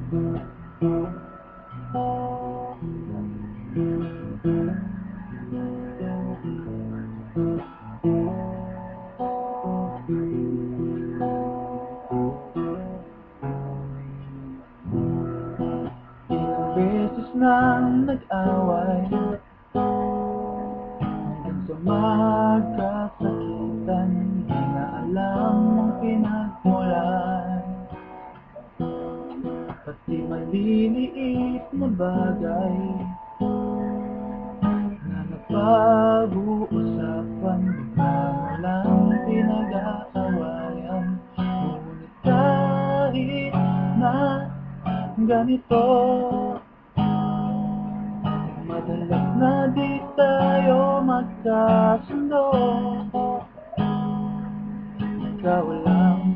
Beses nang nag-away hanggang sa magkasakitan, di na alam ang pinagmulan. Pati maliliit na bagay na napag-uusapan, bigla lang pinag-aawayan. Ngunit kahit na ganito, madalas na di tayo magkasundo. Ikaw lang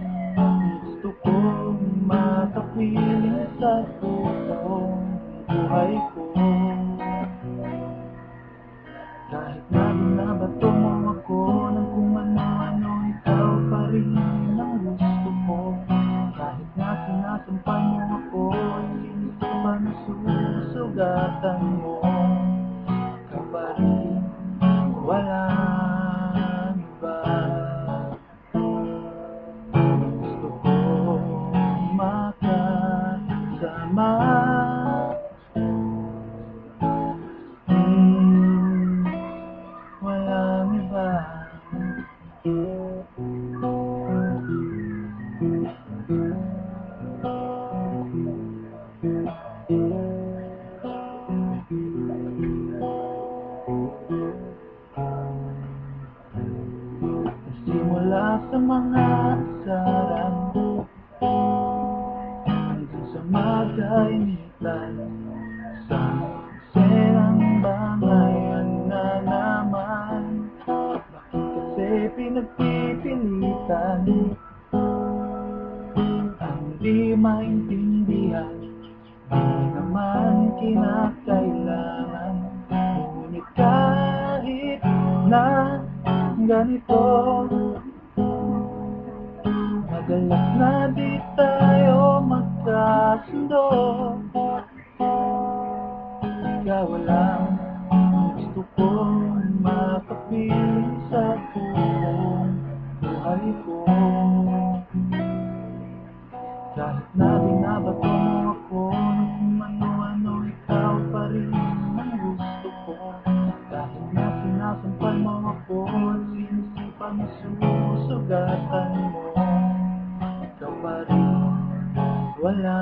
gusto kong makapiling sa buong buhay ko. Kahit na binabato mo ako ng kung ano-ano, ikaw pa rin ang gusto ko. Kahit na sinasampal mo ako, hindi ko pa nasusugatan mo. Ikaw pa rin, walang iba. Gusto ko makasama, walang iba. Simula sa mga asaran hanggang sa magkainitan, sa serang bangayan na naman. Bakit kasi pinagpipilitan ang di maintindihan, di naman kinakailangan. Ngunit kahit na ganito, madalas na di tayo magkasundo. Ikaw lang gusto kong makapiling sa buong buhay ko. Kahit na binabato mo ako ng kung ano-ano, ikaw pa rin ang gusto ko. Kahit na sinasampal mo ako at sinisipan mo, susugatan mo, ikaw pa rin, wala